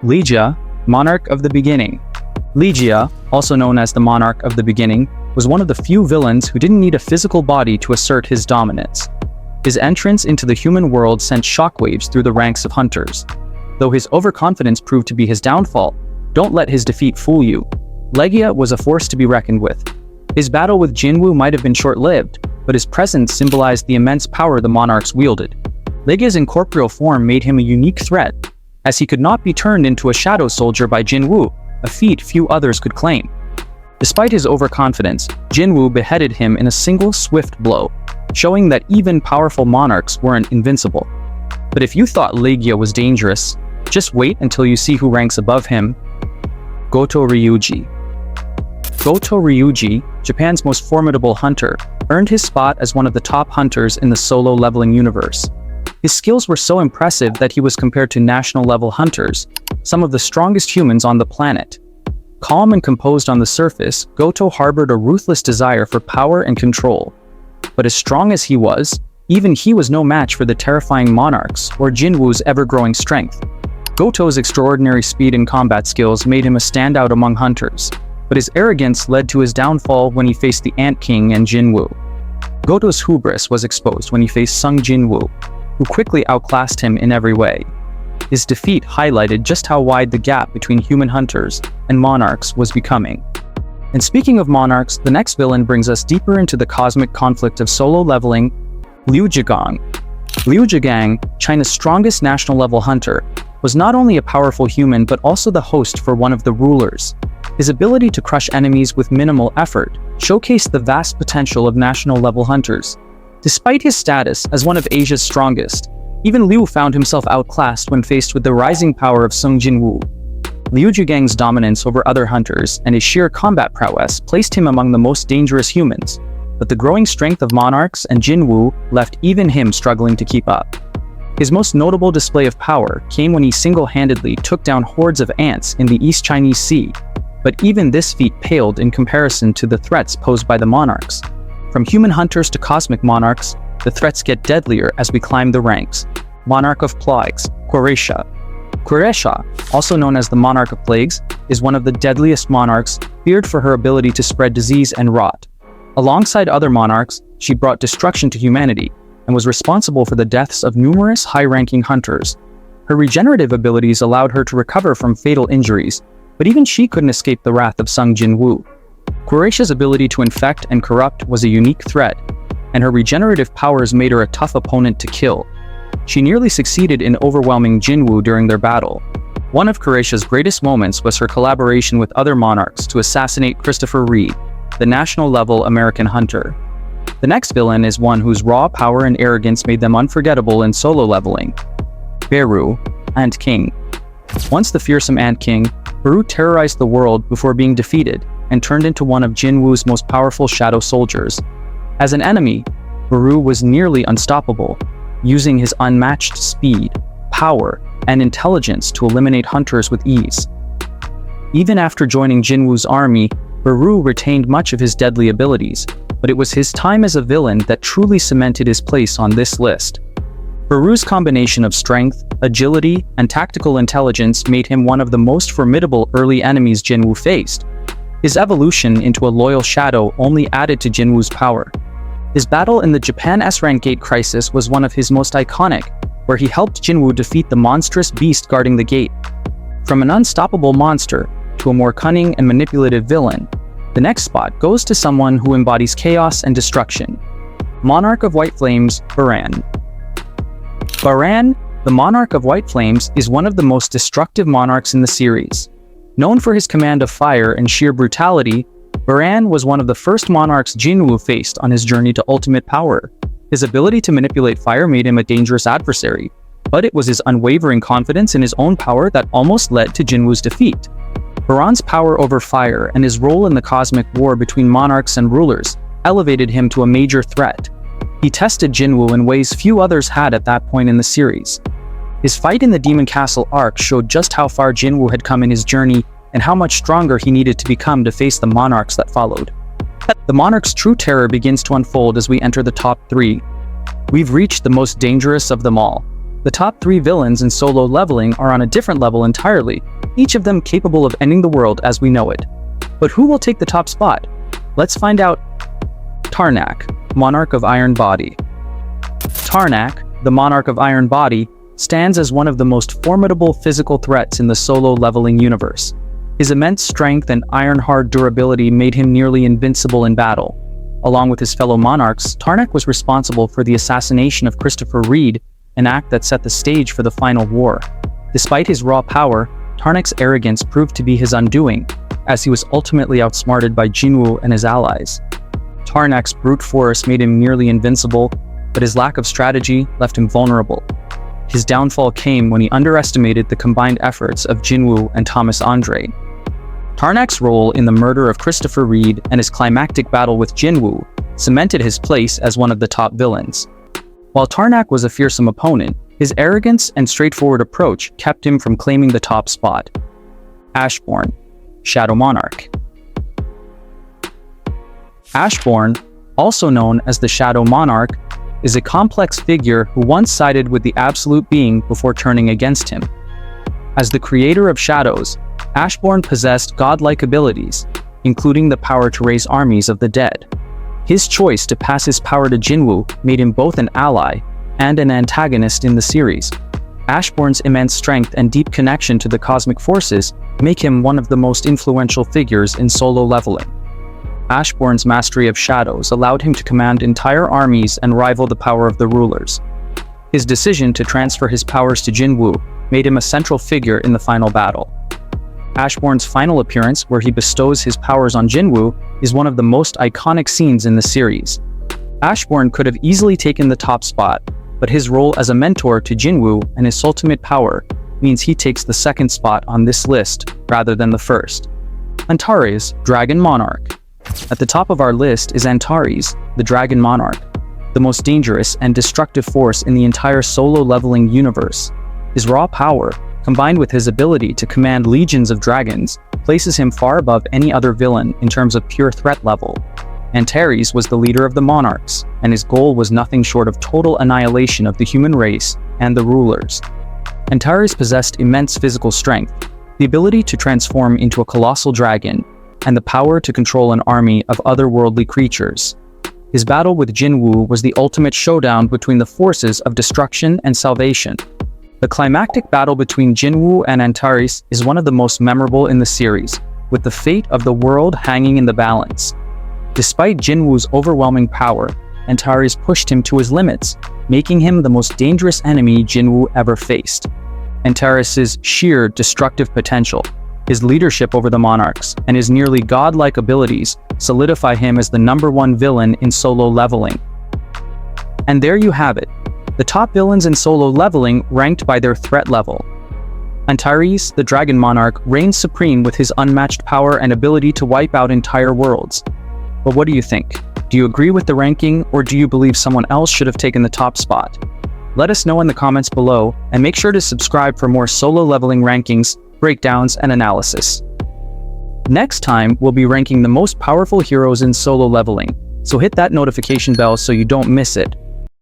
Lijang, Monarch of the Beginning. Lijang, also known as the Monarch of the Beginning, was one of the few villains who didn't need a physical body to assert his dominance. His entrance into the human world sent shockwaves through the ranks of hunters. Though his overconfidence proved to be his downfall, don't let his defeat fool you. Lijang was a force to be reckoned with. His battle with Jin-Woo might have been short-lived, but his presence symbolized the immense power the monarchs wielded. Lijang's incorporeal form made him a unique threat, as he could not be turned into a shadow soldier by Jin-Woo, a feat few others could claim. Despite his overconfidence, Jin-Woo beheaded him in a single swift blow, showing that even powerful monarchs weren't invincible. But if you thought Lijang was dangerous, just wait until you see who ranks above him. Goto Ryuji. Goto Ryuji, Japan's most formidable hunter, earned his spot as one of the top hunters in the solo leveling universe. His skills were so impressive that he was compared to national-level hunters, some of the strongest humans on the planet. Calm and composed on the surface, Goto harbored a ruthless desire for power and control. But as strong as he was, even he was no match for the terrifying monarchs or Jin-Woo's ever-growing strength. Goto's extraordinary speed and combat skills made him a standout among hunters, but his arrogance led to his downfall when he faced the Ant King and Jin-Woo. Goto's hubris was exposed when he faced Sung Jin-Woo, who quickly outclassed him in every way. His defeat highlighted just how wide the gap between human hunters and monarchs was becoming. And speaking of monarchs, the next villain brings us deeper into the cosmic conflict of solo leveling, Lijang. Lijang, China's strongest national-level hunter, was not only a powerful human but also the host for one of the rulers. His ability to crush enemies with minimal effort showcased the vast potential of national-level hunters. Despite his status as one of Asia's strongest, even Liu found himself outclassed when faced with the rising power of Sung Jin-Woo. Lijang's dominance over other hunters and his sheer combat prowess placed him among the most dangerous humans, but the growing strength of monarchs and Jin-Woo left even him struggling to keep up. His most notable display of power came when he single-handedly took down hordes of ants in the East Chinese Sea, but even this feat paled in comparison to the threats posed by the monarchs. From human hunters to cosmic monarchs, the threats get deadlier as we climb the ranks. Monarch of Plagues, Croatia. Croatia, also known as the Monarch of Plagues, is one of the deadliest monarchs, feared for her ability to spread disease and rot. Alongside other monarchs, she brought destruction to humanity, and was responsible for the deaths of numerous high-ranking hunters. Her regenerative abilities allowed her to recover from fatal injuries, but even she couldn't escape the wrath of Sung Jin-Woo. Croatia's ability to infect and corrupt was a unique threat, and her regenerative powers made her a tough opponent to kill. She nearly succeeded in overwhelming Jin-Woo during their battle. One of Croatia's greatest moments was her collaboration with other monarchs to assassinate Christopher Reed, the national-level American hunter. The next villain is one whose raw power and arrogance made them unforgettable in solo leveling. Baran, Ant King. Once the fearsome Ant King, Baran terrorized the world before being defeated and turned into one of Jin-Woo's most powerful shadow soldiers. As an enemy, Baran was nearly unstoppable, using his unmatched speed, power, and intelligence to eliminate hunters with ease. Even after joining Jin-Woo's army, Baran retained much of his deadly abilities, but it was his time as a villain that truly cemented his place on this list. Baran's combination of strength, agility, and tactical intelligence made him one of the most formidable early enemies Jin-Woo faced. His evolution into a loyal shadow only added to Jin-Woo's power. His battle in the Japan S-Rank Gate crisis was one of his most iconic, where he helped Jin-Woo defeat the monstrous beast guarding the gate. From an unstoppable monster to a more cunning and manipulative villain, the next spot goes to someone who embodies chaos and destruction. Monarch of White Flames, Baran. Baran, the Monarch of White Flames, is one of the most destructive monarchs in the series. Known for his command of fire and sheer brutality, Baran was one of the first monarchs Jin-Woo faced on his journey to ultimate power. His ability to manipulate fire made him a dangerous adversary, but it was his unwavering confidence in his own power that almost led to Jin-Woo's defeat. Baran's power over fire and his role in the cosmic war between monarchs and rulers elevated him to a major threat. He tested Jin-Woo in ways few others had at that point in the series. His fight in the Demon Castle arc showed just how far Jin-Woo had come in his journey and how much stronger he needed to become to face the monarchs that followed. The monarch's true terror begins to unfold as we enter the top 3. We've reached the most dangerous of them all, The top 3 villains in Solo Leveling are on a different level entirely, each of them capable of ending the world as we know it. But who will take the top spot? Let's find out. Tarnak, Monarch of Iron Body. Tarnak, the Monarch of Iron Body, stands as one of the most formidable physical threats in the Solo Leveling universe. His immense strength and iron-hard durability made him nearly invincible in battle. Along with his fellow monarchs, Tarnak was responsible for the assassination of Christopher Reed, an act that set the stage for the final war. Despite his raw power, Tarnak's arrogance proved to be his undoing, as he was ultimately outsmarted by Jin-Woo and his allies. Tarnak's brute force made him nearly invincible, but his lack of strategy left him vulnerable. His downfall came when he underestimated the combined efforts of Jin-Woo and Thomas Andre. Tarnak's role in the murder of Christopher Reed and his climactic battle with Jin-Woo cemented his place as one of the top villains. While Tarnak was a fearsome opponent, his arrogance and straightforward approach kept him from claiming the top spot. Ashborne, Shadow Monarch. Ashborne, also known as the Shadow Monarch, is a complex figure who once sided with the Absolute Being before turning against him. As the creator of shadows, Ashborne possessed godlike abilities, including the power to raise armies of the dead. His choice to pass his power to Jin-Woo made him both an ally and an antagonist in the series. Ashborne's immense strength and deep connection to the cosmic forces make him one of the most influential figures in Solo Leveling. Ashborne's mastery of shadows allowed him to command entire armies and rival the power of the rulers. His decision to transfer his powers to Jin-Woo made him a central figure in the final battle. Ashborne's final appearance, where he bestows his powers on Jin-Woo, is one of the most iconic scenes in the series. Ashborne could have easily taken the top spot, but his role as a mentor to Jin-Woo and his ultimate power means he takes the second spot on this list rather than the first. Andares, Dragon Monarch. At the top of our list is Andares, the Dragon Monarch, the most dangerous and destructive force in the entire Solo Leveling universe. His raw power, combined with his ability to command legions of dragons, places him far above any other villain in terms of pure threat level. Andares was the leader of the monarchs, and his goal was nothing short of total annihilation of the human race and the rulers. Andares possessed immense physical strength, the ability to transform into a colossal dragon, and the power to control an army of otherworldly creatures. His battle with Jin-Woo was the ultimate showdown between the forces of destruction and salvation. The climactic battle between Jin-Woo and Andares is one of the most memorable in the series, with the fate of the world hanging in the balance. Despite Jin-Woo's overwhelming power, Andares pushed him to his limits, making him the most dangerous enemy Jin-Woo ever faced. Andares' sheer destructive potential, his leadership over the monarchs, and his nearly godlike abilities solidify him as the #1 villain in Solo Leveling. And there you have it, the top villains in Solo Leveling ranked by their threat level. Andares, the Dragon Monarch, reigns supreme with his unmatched power and ability to wipe out entire worlds. But what do you think? Do you agree with the ranking, or do you believe someone else should have taken the top spot? Let us know in the comments below, and make sure to subscribe for more Solo Leveling rankings, breakdowns, and analysis. Next time, we'll be ranking the most powerful heroes in Solo Leveling, so hit that notification bell so you don't miss it.